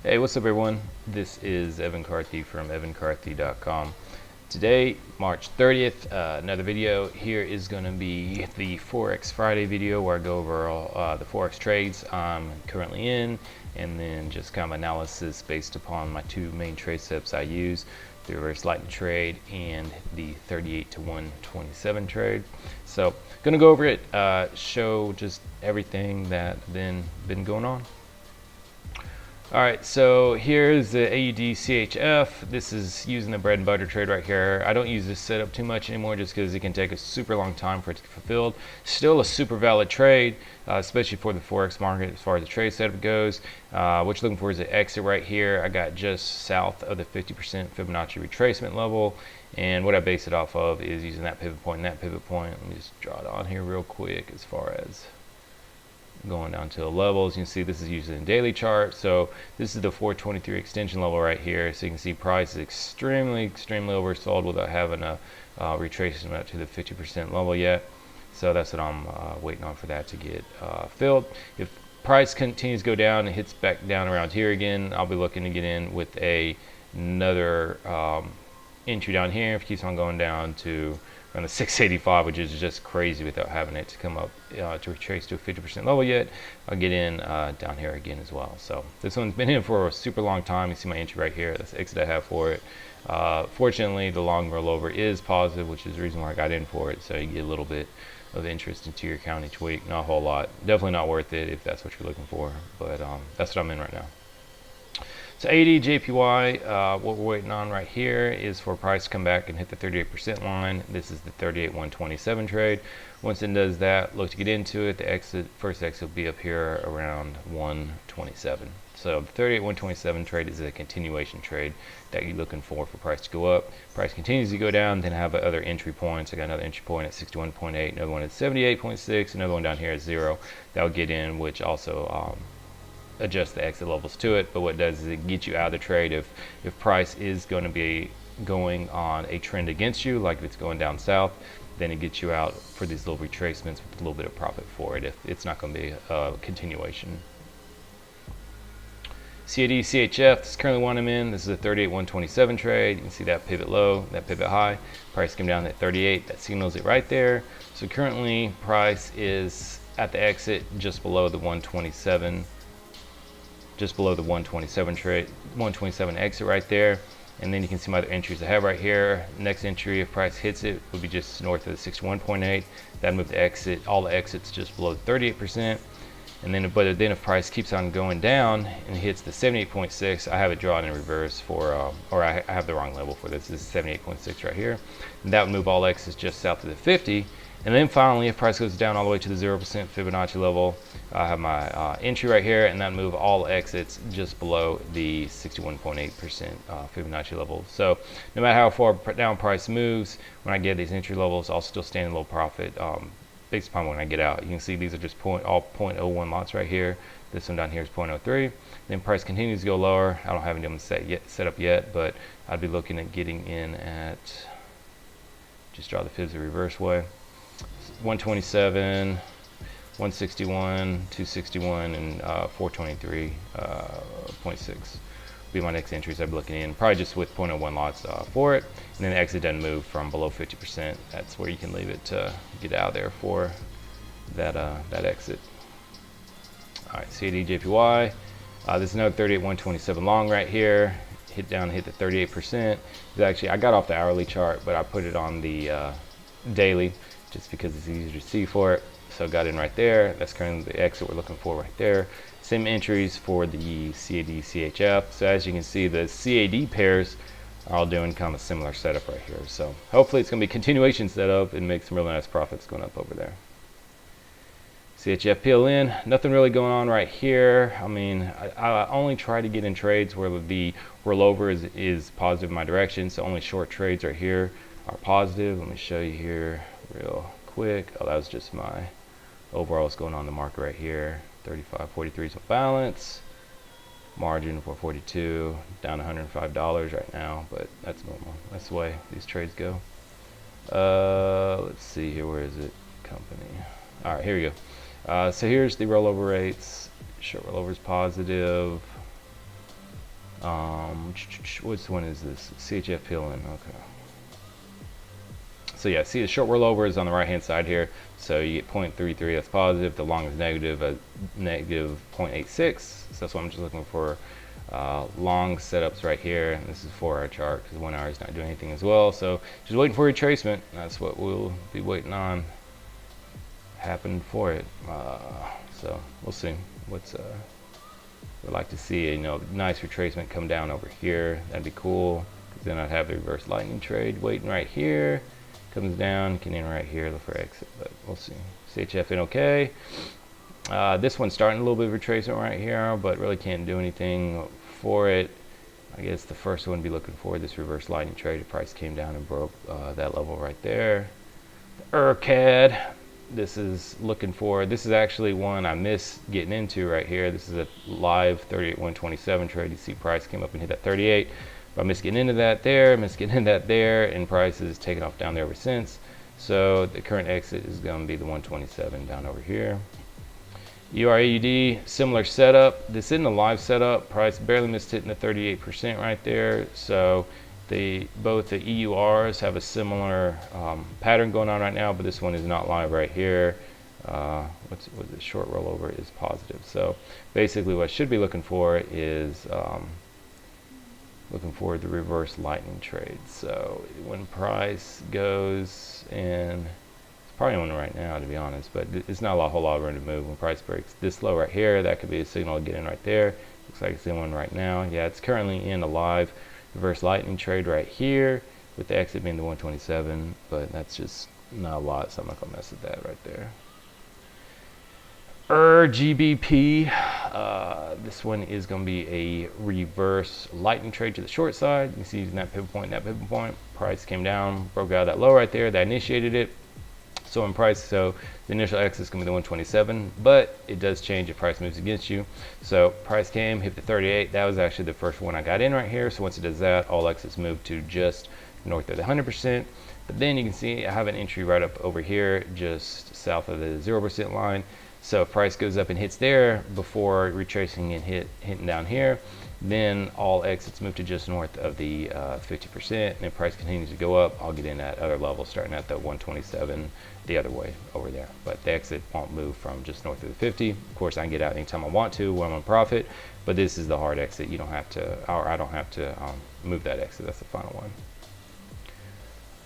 Hey, what's up everyone? This is Evan Carthy from evancarthy.com. Today, March 30th, another video. Here is going to be the Forex Friday video where I go over all the Forex trades I'm currently in, and then just kind of analysis based upon my two main trade setups I use, the reverse lightning trade and the 38 to 127 trade. So, going to go over it, show just everything that been going on. Alright, so here's the Aud Chf. This is using the bread and butter trade right here. I don't use this setup too much anymore just because it can take a super long time for it to get fulfilled. Still a super valid trade, especially for the Forex market as far as the trade setup goes. What you're looking for is an exit right here. I got just south of the 50% Fibonacci retracement level. And what I base it off of is using that pivot point and that pivot point. Let me just draw it on here real quick as far as going down to the levels. You can see this is using a daily chart, so this is the 423 extension level right here. So you can see price is extremely oversold without having a retracement up to the 50% level yet. So that's what I'm waiting on for that to get filled. If price continues to go down and hits back down around here again, I'll be looking to get in with another entry down here. If it keeps on going down to around the 685, which is just crazy without having it to come up to retrace to a 50% level yet, I'll get in down here again as well. So this one's been in for a super long time. You see my entry right here. That's the exit I have for it. Fortunately, the long rollover is positive, which is the reason why I got in for it. So you get a little bit of interest into your account each week. Not a whole lot. Definitely not worth it if that's what you're looking for. But that's what I'm in right now. So Aud JPY, what we're waiting on right here is for price to come back and hit the 38% line. This is the 38-127 trade. Once it does that, look to get into it. The first exit will be up here around 127. So the 38-127 trade is a continuation trade that you're looking for price to go up. Price continues to go down, then have other entry points. I got another entry point at 61.8, another one at 78.6, another one down here at 0. That'll get in, which also adjust the exit levels to it. But what it does is it gets you out of the trade if price is going to be going on a trend against you, like if it's going down south, then it gets you out for these little retracements with a little bit of profit for it if it's not going to be a continuation. Cid Chf, this is currently one I'm in. This is a 38-127 trade. You can see that pivot low, that pivot high. Price came down at 38. That signals it right there. So currently price is at the exit just below the 127. Just below the 127 trade, 127 exit right there. And then you can see my other entries I have right here. Next entry, if price hits it, would be just north of the 61.8. That move the exit, all the exits just below the 38%. And then, but then if price keeps on going down and hits the 78.6, I have it drawn in reverse for, or I have the wrong level for this. This is 78.6 right here. And that would move all exits just south of the 50. And then finally, if price goes down all the way to the 0% Fibonacci level, I have my entry right here, and that move all exits just below the 61.8% Fibonacci level. So no matter how far down price moves, when I get these entry levels, I'll still stand in low profit based upon when I get out. You can see these are just all 0.01 lots right here. This one down here is 0.03. Then price continues to go lower. I don't have any of them set up yet, but I'd be looking at getting in at, just draw the fibs the reverse way. 127, 161, 261, and 423.6 be my next entries I'd be looking in. Probably just with 0.01 lots for it. And then the exit doesn't move from below 50%. That's where you can leave it to get out there for that exit. All right, Cid JPY. This is another 38-127 long right here. Hit the 38%. Actually, I got off the hourly chart, but I put it on the daily, just because it's easier to see for it. So got in right there. That's currently the exit we're looking for right there. Same entries for the CAD CHF. So as you can see, the CAD pairs are all doing kind of a similar setup right here. So hopefully it's going to be a continuation setup and make some really nice profits going up over there. Chf Pln, nothing really going on right here. I mean, I only try to get in trades where the rollover is positive in my direction. So only short trades right here are positive. Let me show you here real quick. Oh, that was just my overall what's going on in the market right here. 35.43 is my balance. Margin 442, down $105 right now, but that's normal. That's the way these trades go. Let's see here. Where is it? Company. All right, here we go. So here's the rollover rates. Short rollover is positive. Which one is this? Chf Pln. Okay. So yeah, see the short rollover is on the right hand side here. So you get 0.33, that's positive. The long is negative, negative 0.86. So that's what I'm just looking for. Long setups right here. And this is 4-hour chart because 1 hour is not doing anything as well. So just waiting for retracement. That's what we'll be waiting on happen for it. So we'll see. What's we'd like to see a nice retracement come down over here. That'd be cool. Because then I'd have the reverse lightning trade waiting right here. Comes down, can enter right here, look for exit, but we'll see. CHF in okay. This one's starting a little bit of retracement right here, but really can't do anything for it. I guess the first one to be looking for this reverse lightning trade. The price came down and broke that level right there. The ERCAD, this is looking for, this is actually one I missed getting into right here. This is a live 38.127 trade. You see price came up and hit that 38. But I missed getting into that there, missed getting into that there, and price is taken off down there ever since. So the current exit is going to be the 127 down over here. EURAUD, similar setup. This isn't a live setup. Price barely missed hitting the 38% right there. So both the EURs have a similar pattern going on right now, but this one is not live right here. What's the short rollover is positive. So basically what I should be looking for is looking for the reverse lightning trade. So when price goes, and it's probably one right now to be honest, but it's not a whole lot of room to move. When price breaks this low right here, that could be a signal to get in right there. Looks like it's in one right now. Yeah, it's currently in a live reverse lightning trade right here, with the exit being the 127, but that's just not a lot, so I'm not gonna mess with that right there. Gbp, this one is going to be a reverse lightning trade to the short side. You can see using that pivot point, price came down, broke out that low right there, that initiated it. So in price, so the initial exit is going to be the 127, but it does change if price moves against you. So price came, hit the 38. That was actually the first one I got in right here. So once it does that, all exits move to just north of the 100%. But then you can see I have an entry right up over here, just south of the 0% line. So if price goes up and hits there before retracing and hitting down here, then all exits move to just north of the 50%. And if price continues to go up, I'll get in at other levels, starting at the 127 the other way over there. But the exit won't move from just north of the 50. Of course, I can get out anytime I want to when I'm on profit, but this is the hard exit. You don't have to, or I don't have to move that exit. That's the final one.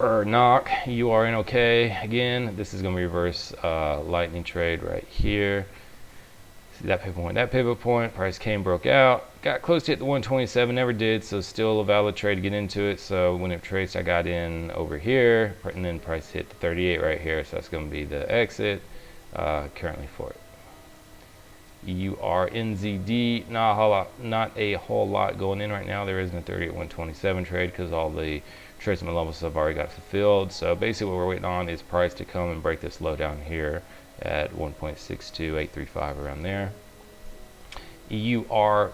Knock, you are in okay. Again, this is going to be reverse lightning trade right here. See that pivot point, price came, broke out, got close to hit the 127, never did, so still a valid trade to get into it. So when it traced, I got in over here, and then price hit the 38 right here, so that's going to be the exit currently for it. EURNZD, not a whole lot going in right now. There isn't a 38.127 trade because all the retracement levels have already got fulfilled. So basically what we're waiting on is price to come and break this low down here at 1.62835, around there. EURPLN,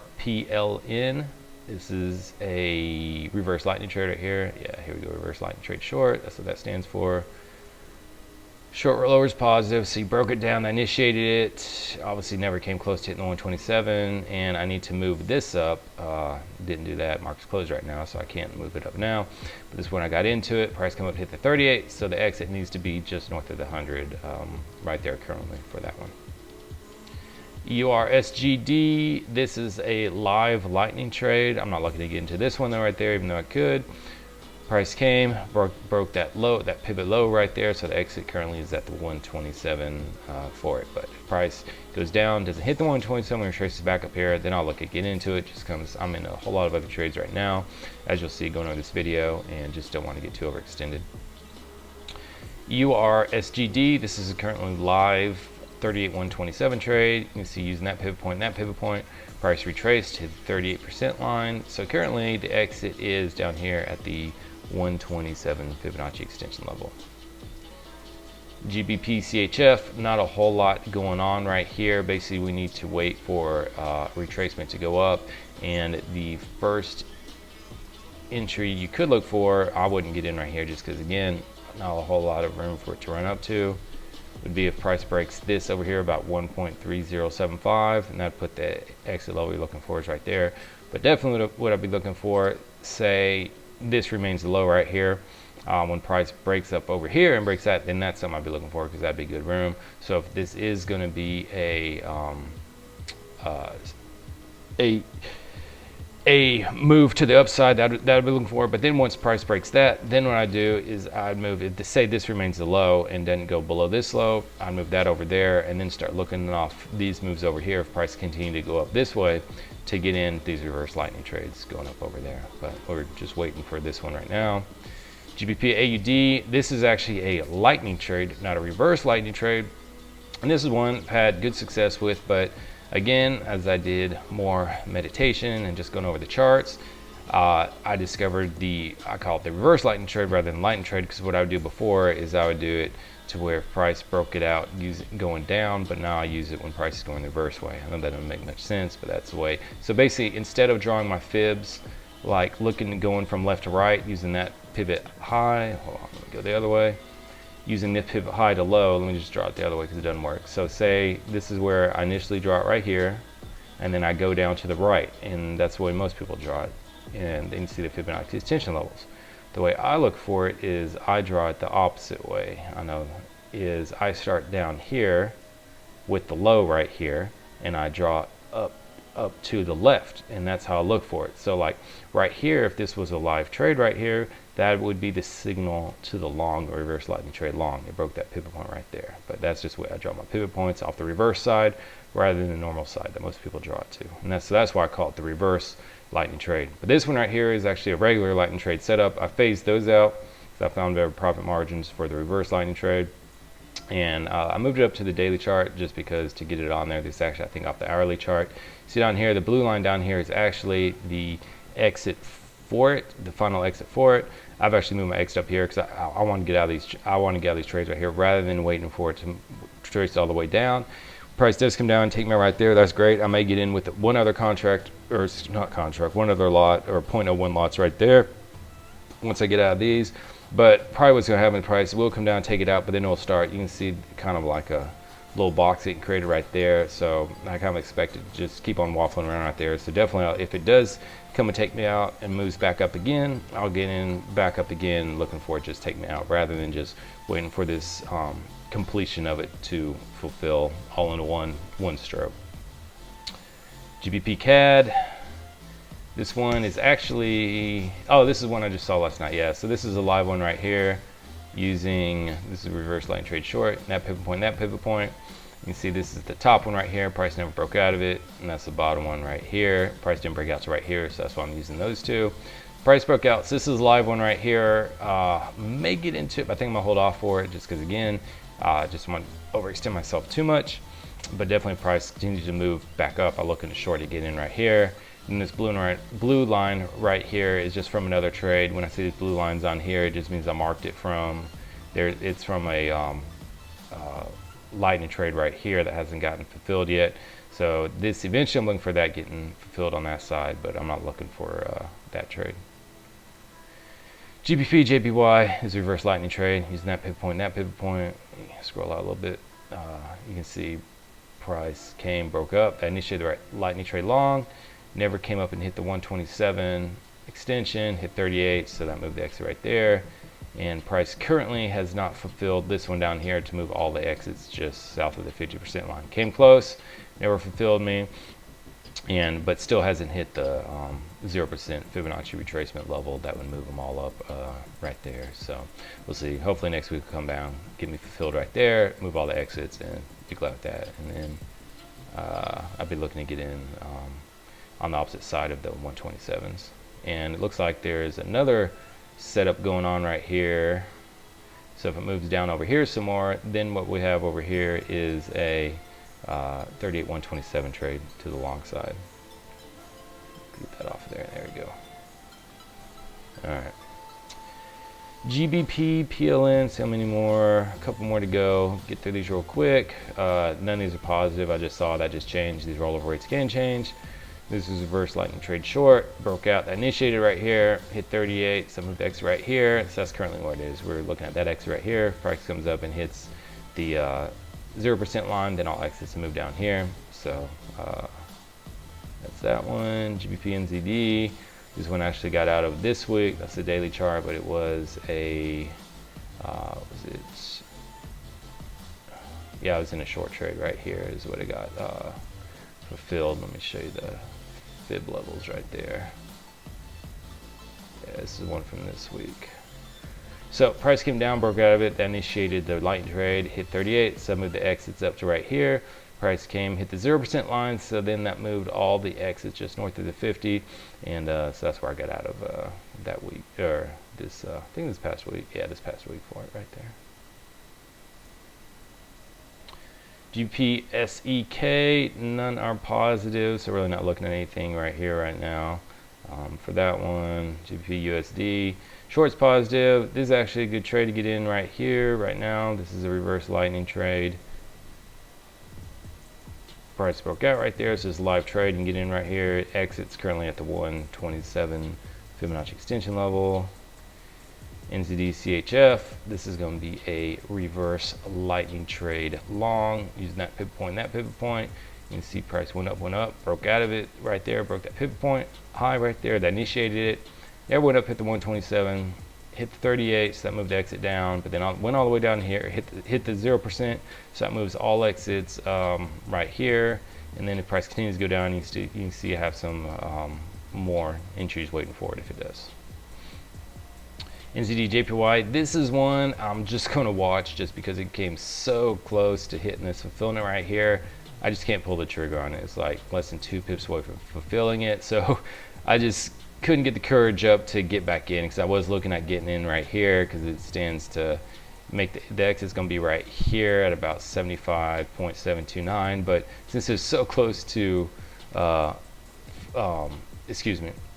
this is a reverse lightning trade right here. Yeah, here we go, reverse lightning trade short. That's what that stands for. Short rollover is positive, so you broke it down, I initiated it, obviously never came close to hitting the 127, and I need to move this up. Didn't do that, market's closed right now, so I can't move it up now. But this is when I got into it, price come up, hit the 38, so the exit needs to be just north of the 100, right there currently for that one. EURSGD, this is a live lightning trade. I'm not looking to get into this one though right there, even though I could. Price came, broke that low, that pivot low right there, so the exit currently is at the 127 for it. But if price goes down, doesn't hit the 127, when it traces back up here, then I'll look at getting into it, just because I'm in a whole lot of other trades right now, as you'll see going over this video, and just don't want to get too overextended. EURSGD, this is a currently live 38.127 trade. You can see using that pivot point, price retraced to the 38% line. So currently the exit is down here at the 127 Fibonacci extension level. Gbp CHF, not a whole lot going on right here. Basically we need to wait for retracement to go up, and the first entry you could look for, I wouldn't get in right here just because again, not a whole lot of room for it to run up to. would be if price breaks this over here about 1.3075, and that'd put the exit level you're looking for is right there. But definitely what I'd be looking for, say this remains the low right here. When price breaks up over here and breaks that, then that's something I'd be looking for, because that'd be good room. So if this is going to be a move to the upside, that would be looking for. But then once price breaks that, then what I do is I'd move it to say this remains the low and doesn't go below this low. I'd move that over there and then start looking off these moves over here if price continue to go up this way to get in these reverse lightning trades going up over there. But we're just waiting for this one right now. Gbp Aud, this is actually a lightning trade, not a reverse lightning trade. And this is one I've had good success with, but again, as I did more meditation and just going over the charts, I discovered I call it the reverse lightning trade rather than lightning trade, because what I would do before is I would do it to where price broke it out, use it going down, but now I use it when price is going the reverse way. I know that doesn't make much sense, but that's the way. So basically, instead of drawing my fibs, like looking and going from left to right, using that pivot high, hold on, let me go the other way. Using this pivot high to low, let me just draw it the other way because it doesn't work. So say this is where I initially draw it right here, and then I go down to the right, and that's the way most people draw it. And then you see the Fibonacci extension levels. The way I look for it is I draw it the opposite way. I know is I start down here with the low right here, and I draw up to the left, and that's how I look for it. So like right here, if this was a live trade right here, that would be the signal to the long or reverse lightning trade long. It broke that pivot point right there. But that's just the way I draw my pivot points, off the reverse side rather than the normal side that most people draw it to. And that's why I call it the reverse lightning trade. But this one right here is actually a regular lightning trade setup. I phased those out because I found better profit margins for the reverse lightning trade. And I moved it up to the daily chart just because to get it on there. This is actually, I think, off the hourly chart. See down here, the blue line down here is actually the exit for it, the final exit for it. I've actually moved my exit up here because I want to get out of these. I want to get out of these trades right here rather than waiting for it to trace all the way down. Price does come down and take me right there. That's great. I may get in with one other contract, or not contract, one other lot, or 0.01 lots right there once I get out of these. But probably what's going to happen, the price will come down, take it out, but then it'll start. You can see kind of like a little box it created right there. So I kind of expect it to just keep on waffling around right there. So definitely, if it does come and take me out and moves back up again, I'll get in back up again, looking for it just take me out, rather than just waiting for this completion of it to fulfill all in one stroke. Gbp CAD. This one is actually, oh, this is one I just saw last night. Yeah, so this is a live one right here using, this is a reverse line trade short, that pivot point, that pivot point. You can see this is the top one right here. Price never broke out of it. And that's the bottom one right here. Price didn't break out to right here, so that's why I'm using those two. Price broke out. So this is a live one right here. May get into it, but I think I'm gonna hold off for it just because, again, just want to overextend myself too much. But definitely price continues to move back up. I look into short to get in right here. And this blue line right here is just from another trade. When I see these blue lines on here, it just means I marked it from there. It's from a lightning trade right here that hasn't gotten fulfilled yet. So this eventually I'm looking for that getting fulfilled on that side, but I'm not looking for that trade. GBP JPY is a reverse lightning trade using that pivot point, that pivot point. Scroll out a little bit. You can see price came, broke up, initiated the right lightning trade long. Never came up and hit the 127 extension, hit 38, so that moved the exit right there. And price currently has not fulfilled this one down here to move all the exits just south of the 50% line. Came close, never fulfilled me, but still hasn't hit the 0% Fibonacci retracement level that would move them all up right there. So we'll see. Hopefully next week will come down, get me fulfilled right there, move all the exits, and be glad with that. And then I'll be looking to get in on the opposite side of the 127s. And it looks like there's another setup going on right here. So if it moves down over here some more, then what we have over here is a 38-127 trade to the long side. Get that off there. There we go. All right. GBP PLN, see how many more? A couple more to go. Get through these real quick. None of these are positive. I just saw that just changed. These rollover rates can change. This is reverse lightning trade short, broke out, that initiated right here, hit 38, some of the exit right here. So that's currently what it is. We're looking at that exit right here. Price comes up and hits the 0% line, then all exits move down here. So that's that one. GBP NZD. This one actually got out of this week. That's the daily chart, but it was a yeah, it was in a short trade right here is what it got fulfilled. Let me show you the fib levels right there. Yeah, this is one from this week. So price came down, broke out of it, that initiated the lightning trade, hit 38, so moved the exits up to right here. Price came, hit the 0% line, so then that moved all the exits just north of the 50, and so that's where I got out of that week, or this, I think this past week, yeah, this past week for it right there. GBP SEK, none are positive, so really not looking at anything right here right now. For that one, GBP USD, short's positive. This is actually a good trade to get in right here, right now. This is a reverse lightning trade. Price broke out right there, so it's a live trade and get in right here. Exits currently at the 127 Fibonacci extension level. NZD CHF, this is going to be a reverse lightning trade long, using that pivot point and that pivot point. You can see price went up, broke out of it right there, broke that pivot point high right there, that initiated it. Never went up, hit the 127, hit the 38, so that moved the exit down, but then went all the way down here, hit the 0%, so that moves all exits right here. And then if price continues to go down, you can see I have some more entries waiting for it if it does. NZD JPY, this is one I'm just going to watch just because it came so close to hitting this fulfillment right here. I just can't pull the trigger on it. It's like less than 2 pips away from fulfilling it, so I just couldn't get the courage up to get back in, because I was looking at getting in right here because it stands to make the exit's going to be right here at about 75.729, but since it's so close to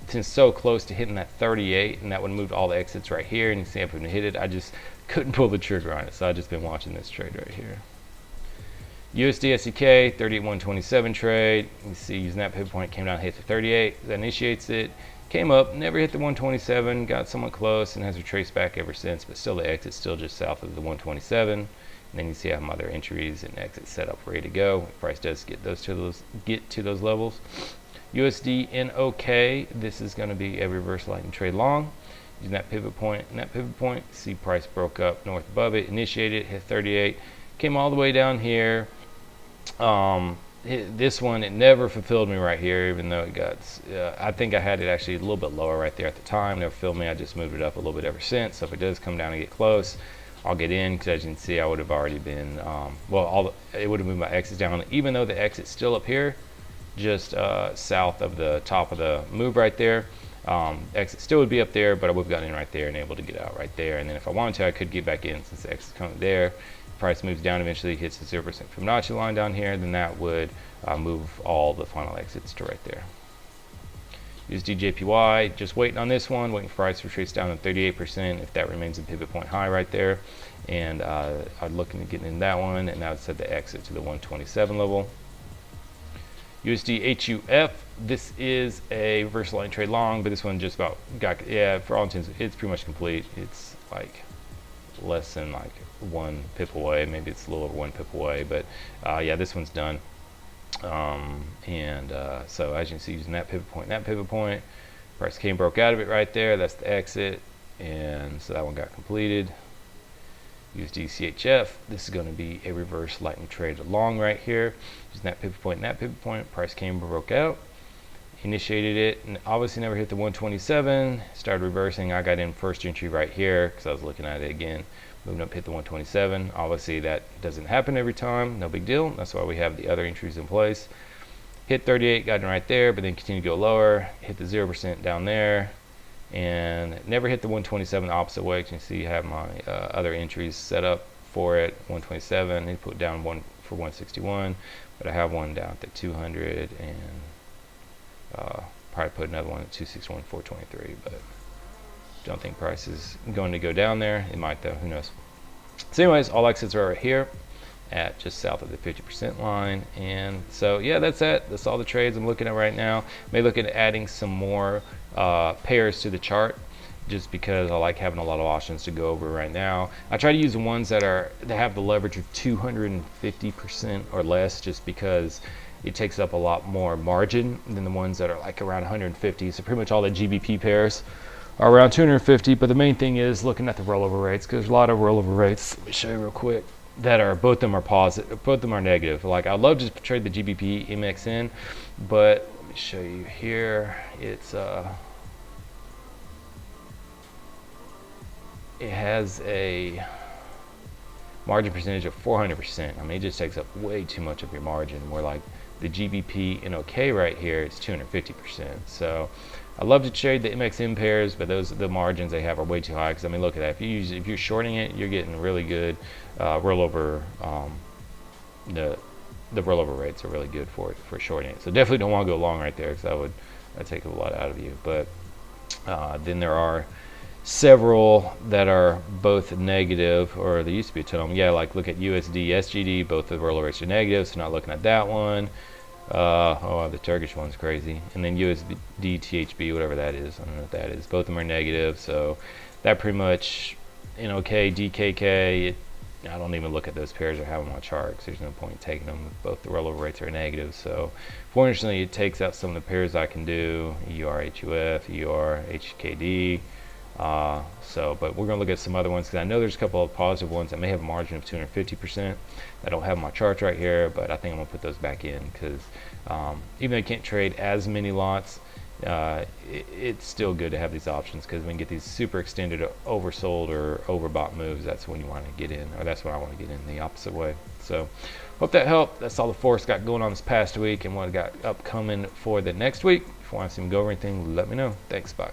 since so close to hitting that 38, and that would move all the exits right here, and you see if I hit it, I just couldn't pull the trigger on it, so I've just been watching this trade right here. USD SEK 38.127 trade. You see using that pivot point, came down, hit the 38, that initiates it, came up, never hit the 127, got somewhat close, and has retraced back ever since, but still the exit's still just south of the 127. And then you see I have my other entries and exits set up ready to go. If price does get to those levels. USD NOK, this is going to be a reverse lightning trade long. Using that pivot point and that pivot point, see price broke up north above it, initiated, hit 38, came all the way down here. This one, it never fulfilled me right here, even though it got, I think I had it actually a little bit lower right there at the time. Never fulfilled me. I just moved it up a little bit ever since. So if it does come down and get close, I'll get in, because as you can see, I would have already been, it would have moved my exits down, even though the exit's still up here, just south of the top of the move right there. Exit still would be up there, but I would have gotten in right there and able to get out right there. And then if I wanted to, I could get back in since the exit's coming there. Price moves down, eventually hits the 0% Fibonacci line down here, then that would move all the final exits to right there. USD JPY, just waiting on this one, waiting for price to retrace down to 38% if that remains a pivot point high right there. And I'm looking to get in that one, and that would set the exit to the 127 level. USD HUF, this is a reverse line trade long, but this one just about got, yeah, for all intents, it's pretty much complete. It's like less than like 1 pip away, maybe it's a little over 1 pip away, but yeah, this one's done. So as you can see, using that pivot point and that pivot point, price came, broke out of it right there, that's the exit, and so that one got completed. USD CHF, this is going to be a reverse lightning trade long right here, using that pivot point and that pivot point, price came, broke out, initiated it, and obviously never hit the 127, started reversing. I got in first entry right here because I was looking at it again, moving up, hit the 127. Obviously that doesn't happen every time, no big deal, that's why we have the other entries in place. Hit 38, got in right there, but then continued to go lower, hit the 0% down there, and never hit the 127 the opposite way. As you can see, I have my other entries set up for it. 127, and put down one for 161, but I have one down at the 200, and probably put another one at 261, 423, but don't think price is going to go down there. It might though, who knows. So anyways, all exits are right here at just south of the 50% line. And so yeah, that's it. That's all the trades I'm looking at right now. May look at adding some more pairs to the chart, just because I like having a lot of options to go over right now. I try to use the ones that have the leverage of 250% or less, just because it takes up a lot more margin than the ones that are like around 150. So pretty much all the GBP pairs are around 250, but the main thing is looking at the rollover rates, because there's a lot of rollover rates. Let me show you real quick that are, both of them are positive, both of them are negative. Like, I'd love to trade the GBP MXN, but let me show you here. It has a margin percentage of 400%. I mean, it just takes up way too much of your margin. Where like the GBP and OK right here, it's 250%. So I love to trade the MXN pairs, but the margins they have are way too high. Because I mean, look at that. If you're shorting it, you're getting really good rollover. The rollover rates are really good for shorting it. So definitely don't want to go long right there, because that'd take a lot out of you. But then there are several that are both negative, or there used to be a ton of them. Yeah, like look at USD, SGD, both the rollover rates are negative, so not looking at that one. Oh, the Turkish one's crazy. And then USD, THB, whatever that is, I don't know what that is. Both of them are negative, so that pretty much, OK, DKK, I don't even look at those pairs or have them on charts. There's no point in taking them. Both the rollover rates are negative. So fortunately, it takes out some of the pairs I can do, EUR, HUF, EUR, HKD. But we're going to look at some other ones, because I know there's a couple of positive ones that may have a margin of 250%. I don't have my charts right here, but I think I'm going to put those back in, because even though you can't trade as many lots, it's still good to have these options, because when you get these super extended oversold or overbought moves, that's when you want to get in, or that's when I want to get in the opposite way. So hope that helped. That's all the Forex got going on this past week, and what I got upcoming for the next week. If you want to see me go over anything, let me know. Thanks, bye.